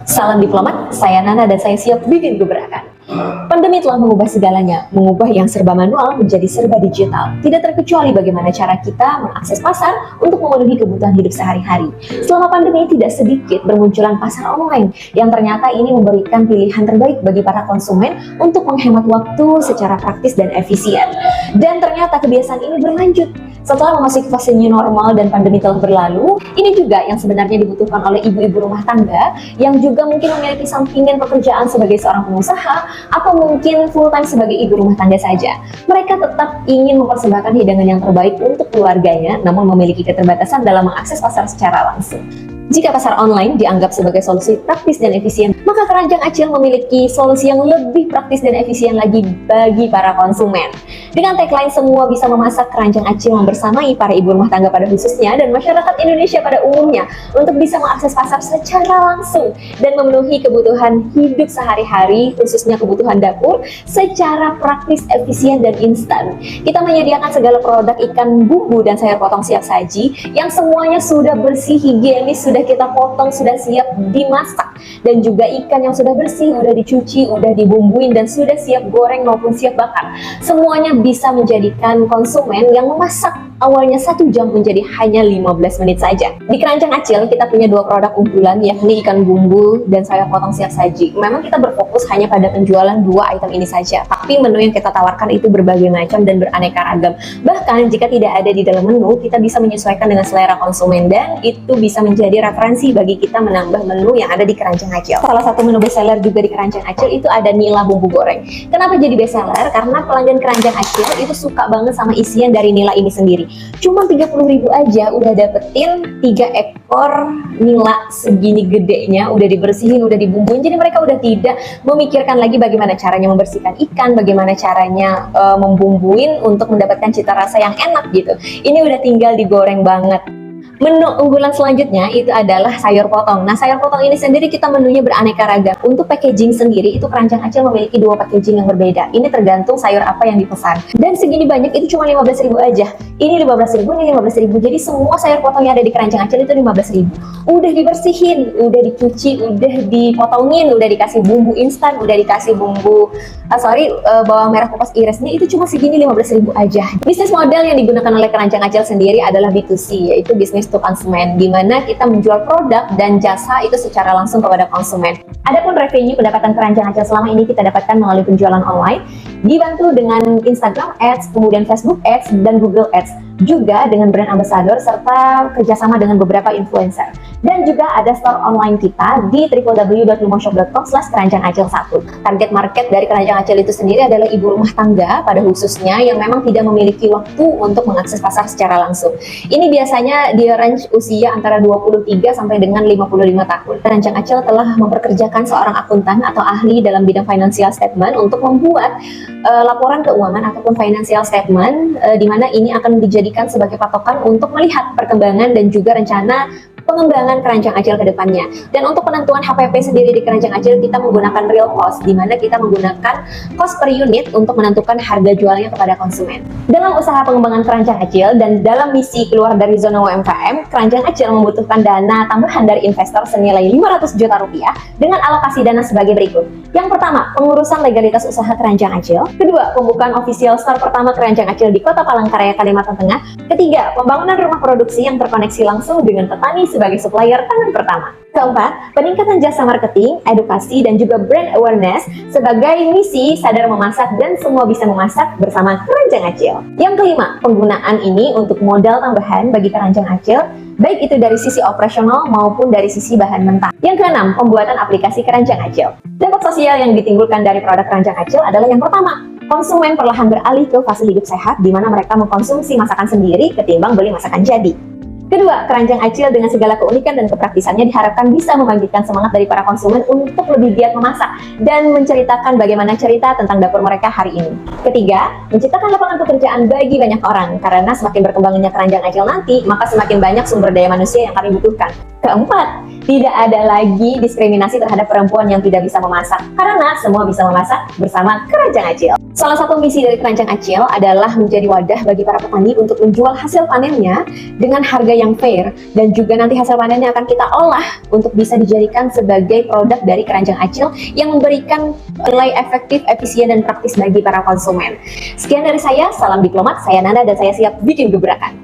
Salam diplomat, saya Nana dan saya siap bikin gebrakan. Pandemi telah mengubah segalanya, mengubah yang serba manual menjadi serba digital. Tidak terkecuali bagaimana cara kita mengakses pasar untuk memenuhi kebutuhan hidup sehari-hari. Selama pandemi tidak sedikit bermunculan pasar online yang ternyata ini memberikan pilihan terbaik bagi para konsumen untuk menghemat waktu secara praktis dan efisien. Dan ternyata kebiasaan ini berlanjut. Setelah memasuki fase new normal dan pandemi telah berlalu, ini juga yang sebenarnya dibutuhkan oleh ibu-ibu rumah tangga yang juga mungkin memiliki sampingan pekerjaan sebagai seorang pengusaha atau mungkin full time sebagai ibu rumah tangga saja. Mereka tetap ingin mempersembahkan hidangan yang terbaik untuk keluarganya, namun memiliki keterbatasan dalam mengakses pasar secara langsung. Jika pasar online dianggap sebagai solusi praktis dan efisien, maka Keranjang Acil memiliki solusi yang lebih praktis dan efisien lagi bagi para konsumen. Dengan tagline semua bisa memasak, Keranjang Acil membersamai para ibu rumah tangga pada khususnya dan masyarakat Indonesia pada umumnya untuk bisa mengakses pasar secara langsung dan memenuhi kebutuhan hidup sehari-hari, khususnya kebutuhan dapur, secara praktis, efisien, dan instan. Kita menyediakan segala produk ikan bumbu dan sayur potong siap saji yang semuanya sudah bersih, higienis, sudah kita potong, sudah siap dimasak, dan juga ikan yang sudah bersih, sudah dicuci, sudah dibumbuin, dan sudah siap goreng maupun siap bakar. Semuanya bisa menjadikan konsumen yang memasak awalnya 1 jam menjadi hanya 15 menit saja. Di Keranjang Acil kita punya 2 produk unggulan, yakni ikan bumbu dan sayur potong siap saji. Memang kita berfokus hanya pada penjualan 2 item ini saja, tapi menu yang kita tawarkan itu berbagai macam dan beraneka ragam. Bahkan jika tidak ada di dalam menu, kita bisa menyesuaikan dengan selera konsumen dan itu bisa menjadi referensi bagi kita menambah menu yang ada di Keranjang Acil. Salah satu menu bestseller juga di Keranjang Acil itu ada nila bumbu goreng. Kenapa jadi bestseller? Karena pelanggan Keranjang Acil itu suka banget sama isian dari nila ini sendiri. Cuma 30.000 aja udah dapetin 3 ekor nila segini gedenya, udah dibersihin, udah dibumbuin. Jadi mereka udah tidak memikirkan lagi bagaimana caranya membersihkan ikan, bagaimana caranya membumbuin untuk mendapatkan cita rasa yang enak gitu. Ini udah tinggal digoreng banget. Menu unggulan selanjutnya itu adalah sayur potong. Nah, sayur potong ini sendiri kita menunya beraneka ragam. Untuk packaging sendiri itu Keranjang Acil memiliki 2 packaging yang berbeda. Ini tergantung sayur apa yang dipesan. Dan segini banyak itu cuma 15.000 aja. Ini 15.000, ini 15.000. Jadi semua sayur potong yang ada di Keranjang Acil itu 15.000. Udah dibersihin, udah dicuci, udah dipotongin, udah dikasih bumbu instan, udah dikasih bumbu bawang merah kupas irisnya, itu cuma segini 15.000 aja. Bisnis model yang digunakan oleh Keranjang Acil sendiri adalah B2C, yaitu bisnis to konsumen, di mana kita menjual produk dan jasa itu secara langsung kepada konsumen. Adapun revenue pendapatan Keranjang Acil selama ini kita dapatkan melalui penjualan online, dibantu dengan Instagram Ads, kemudian Facebook Ads, dan Google Ads, juga dengan brand ambassador serta kerjasama dengan beberapa influencer. Dan juga ada store online kita di www.lumoshop.com/keranjangacil1. Target market dari Keranjang Acil itu sendiri adalah ibu rumah tangga pada khususnya yang memang tidak memiliki waktu untuk mengakses pasar secara langsung. Ini biasanya di range usia antara 23 sampai dengan 55 tahun. Keranjang Acil telah memperkerjakan seorang akuntan atau ahli dalam bidang financial statement untuk membuat laporan keuangan ataupun financial statement, di mana ini akan dijadikan sebagai patokan untuk melihat perkembangan dan juga rencana pengembangan Keranjang Acil ke depannya. Dan untuk penentuan HPP sendiri di Keranjang Acil kita menggunakan real cost, di mana kita menggunakan cost per unit untuk menentukan harga jualnya kepada konsumen. Dalam usaha pengembangan Keranjang Acil dan dalam misi keluar dari zona UMKM, Keranjang Acil membutuhkan dana tambahan dari investor senilai 500 juta rupiah dengan alokasi dana sebagai berikut. Yang pertama, pengurusan legalitas usaha Keranjang Acil. Kedua, pembukaan official store pertama Keranjang Acil di Kota Palangkaraya, Kalimantan Tengah. Ketiga, pembangunan rumah produksi yang terkoneksi langsung dengan petani sebagai supplier tangan pertama. Keempat, peningkatan jasa marketing, edukasi, dan juga brand awareness sebagai misi sadar memasak dan semua bisa memasak bersama Keranjang Acil. Yang kelima, penggunaan ini untuk modal tambahan bagi Keranjang Acil, baik itu dari sisi operasional maupun dari sisi bahan mentah. Yang keenam, pembuatan aplikasi Keranjang Acil. Dampak sosial yang ditimbulkan dari produk Keranjang Acil adalah yang pertama, konsumen perlahan beralih ke fase hidup sehat, di mana mereka mengkonsumsi masakan sendiri ketimbang beli masakan jadi. Kedua, Keranjang Acil dengan segala keunikan dan kepraktisannya diharapkan bisa membangkitkan semangat dari para konsumen untuk lebih giat memasak dan menceritakan bagaimana cerita tentang dapur mereka hari ini. Ketiga, menciptakan lapangan pekerjaan bagi banyak orang, karena semakin berkembangnya Keranjang Acil nanti, maka semakin banyak sumber daya manusia yang kami butuhkan. Keempat, Tidak ada lagi diskriminasi terhadap perempuan yang tidak bisa memasak, karena semua bisa memasak bersama Keranjang Acil. Salah satu misi dari Keranjang Acil adalah menjadi wadah bagi para petani untuk menjual hasil panennya dengan harga yang fair, dan juga nanti hasil panennya akan kita olah untuk bisa dijadikan sebagai produk dari Keranjang Acil yang memberikan nilai efektif, efisien, dan praktis bagi para konsumen. Sekian dari saya, salam diplomat, saya Nana dan saya siap bikin gebrakan.